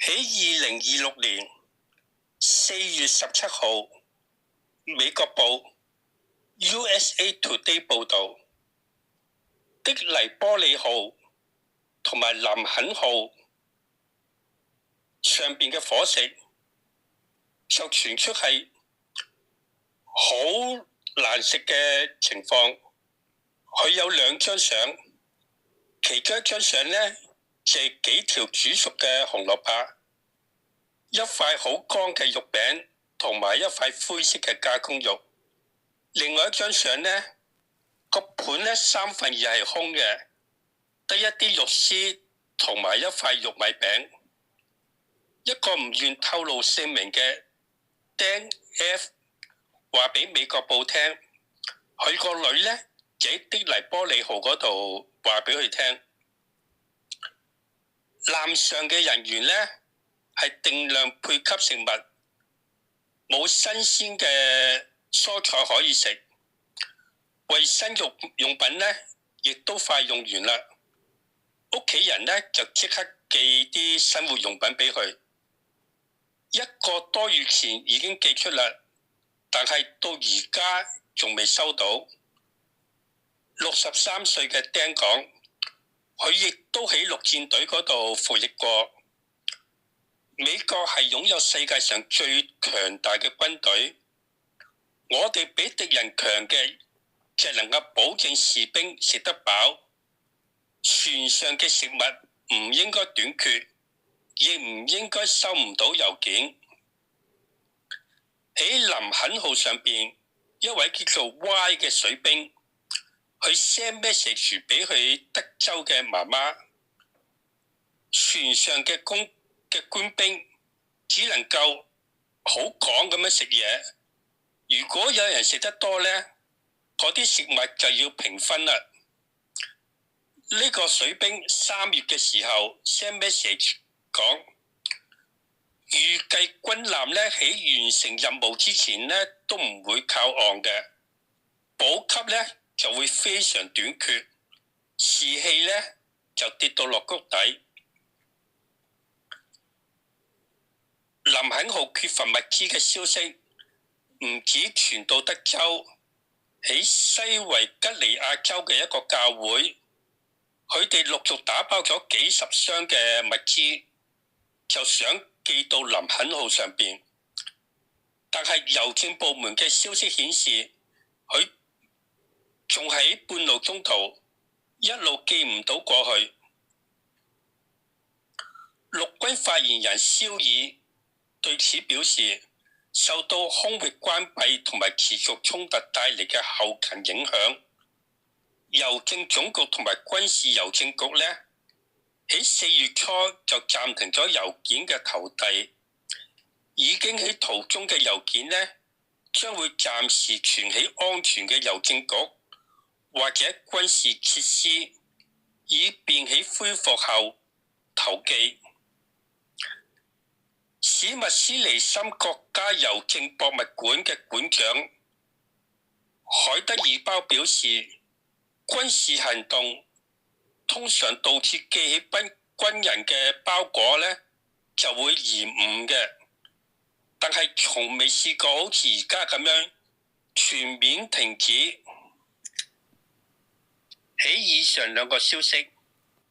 喺2026年4月17號，美國報 USA Today 報導，的黎波里號同埋林肯號上邊嘅伙食就傳出係好難食嘅情況。佢有兩張相，其中一張相呢就係幾條煮熟嘅紅蘿蔔，一塊好乾嘅肉餅同埋一塊灰色嘅加工肉。另外一張相呢，個盤呢3分2係空嘅，得一啲肉絲同埋一塊玉米餅。一個唔願透露姓名嘅 Dan F 話俾美國報聽，佢個女呢喺的黎波里號嗰度話俾佢聽，艦上嘅人員呢係定量配給食物，冇新鮮嘅蔬菜可以食，衛生用品呢亦都快用完啦。屋企人呢就即刻寄啲生活用品俾佢，一個多月前已經寄出啦，但係到而家仲未收到。63歲嘅丁講，佢亦都喺陸戰隊嗰度服役過。美國係擁有世界上最強大嘅軍隊，我哋比敵人強嘅就能夠保證士兵食得飽，船上嘅食物唔應該短缺，亦唔應該收唔到郵件。喺林肯號上邊，一位叫做 Y 嘅水兵，佢 send message 俾佢德州嘅媽媽，船上嘅官兵只能夠好講咁樣食嘢，如果有人食得多呢，嗰啲食物就要平分啦。呢個水兵3月嘅時候 send message 講，預計軍艦呢喺完成任務之前呢都唔會靠岸嘅，補給呢就會非常短缺，士氣呢就跌到落谷底。林肯號缺乏物資嘅消息唔止傳到德州，喺西維吉尼亞州嘅一個教會，佢哋陸續打包咗幾十箱嘅物資，就想寄到林肯號上邊。但係郵政部門嘅消息顯示，佢仲喺半路中途，一路寄唔到過去。陸軍發言人肖爾對此表示，受到空域關閉同埋持續衝突帶嚟嘅後勤影響，郵政總局同埋軍事郵政局呢，喺4月初就暫停咗郵件嘅投遞，已經喺途中嘅郵件呢，將會暫時存喺安全嘅郵政局或者軍事設施，以便喺恢復後投寄。史密斯尼森國家郵政博物館嘅館長海德爾包表示，軍事行動通常導致寄起軍人嘅包裹呢就會延誤嘅，但係從未試過好似而家咁樣全面停止。喺以上兩個消息，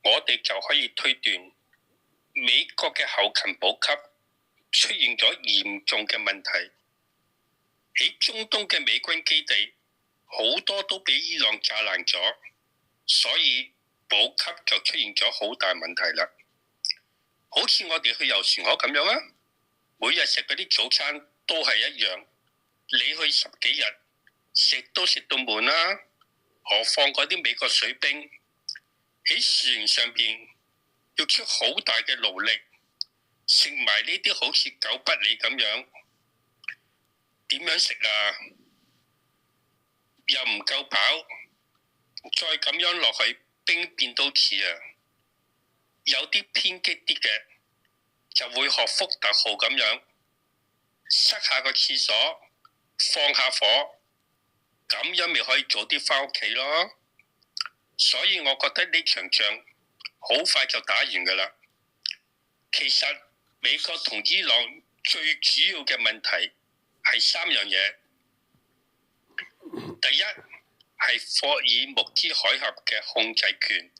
我哋就可以推斷美國嘅後勤補給出現咗嚴重嘅問題。喺中東嘅美軍基地好多都俾伊朗炸爛咗，所以補給就出現咗好大問題啦。好似我哋去遊船河咁樣啊，每日食嗰啲早餐都係一樣，你去10幾日食都食到悶啦，何況嗰啲美國水兵喺船上邊要出好大嘅勞力，食埋呢啲好似狗不理咁樣，點樣食啊？又唔夠飽，再咁樣落去兵變都似啊！有啲偏激啲嘅就會學福特號咁樣，塞下個廁所，放下火，咁樣咪可以早啲返屋企咯。所以我覺得呢場仗好快就打完㗎啦。其實美國同伊朗最主要嘅問題係三樣嘢。第一係霍爾木茲海峽嘅控制權，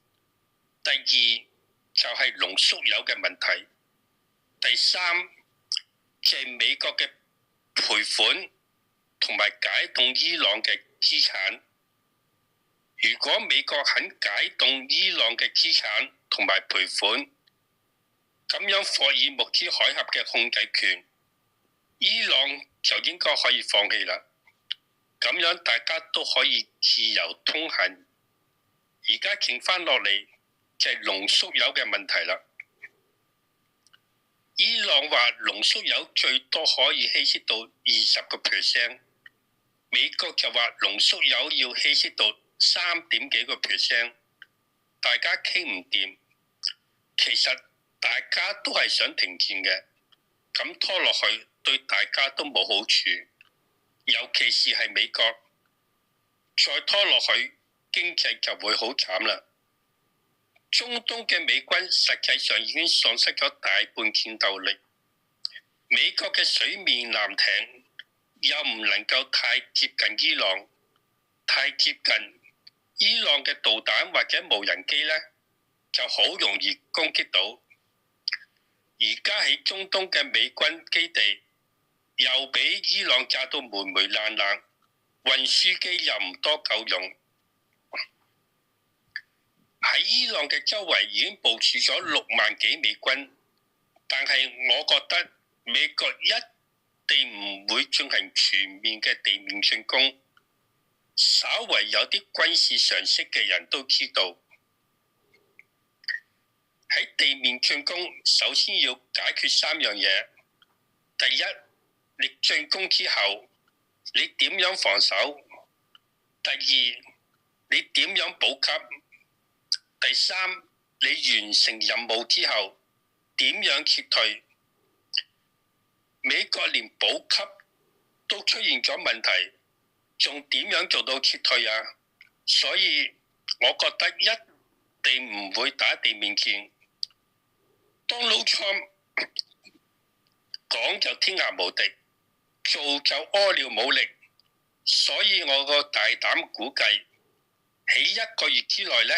第二就係濃縮鈾嘅問題，第三就係美國嘅賠款同埋解凍伊朗嘅資產。如果美國肯解凍伊朗嘅資產同埋賠款，咁樣霍爾木茲海峽嘅控制權，伊朗就應該可以放棄啦。咁樣大家都可以自由通行。而家剩翻落嚟就係濃縮鈾嘅問題啦。伊朗話濃縮鈾最多可以稀釋到20%，美國就話濃縮鈾要稀釋到3點幾個%，大家傾唔掂。其實大家都係想停戰嘅，咁拖落去對大家都冇好處。尤其是係美國，再拖落去經濟就會好慘啦。中東嘅美軍實際上已經喪失咗大半戰鬥力，美國嘅水面艦艇又唔能夠太接近伊朗，太接近伊朗嘅導彈或者無人機呢，就好容易攻擊到。而家喺中東嘅美軍基地又俾伊朗炸到霉霉爛爛，運輸機又唔多夠用。喺伊朗嘅周圍已經部署咗6萬幾美軍，但係我覺得美國一定唔會進行全面嘅地面進攻。稍為有啲軍事常識嘅人都知道，喺地面進攻首先要解決3樣嘢。第一，你進攻之後，你點樣防守？第二，你點樣補給？第三，你完成任務之後，點樣撤退？美國連補給都出現咗問題，仲點樣做到撤退啊？所以我覺得一定唔會打地面戰。Donald Trump 講就天下無敵，做就屙尿冇力，所以我個大膽估計喺1個月之內呢，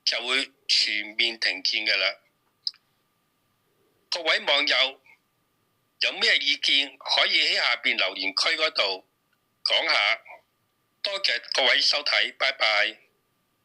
就會全面停戰㗎啦。各位網友有咩意見可以喺下邊留言區嗰度講下。多謝各位收睇，拜拜。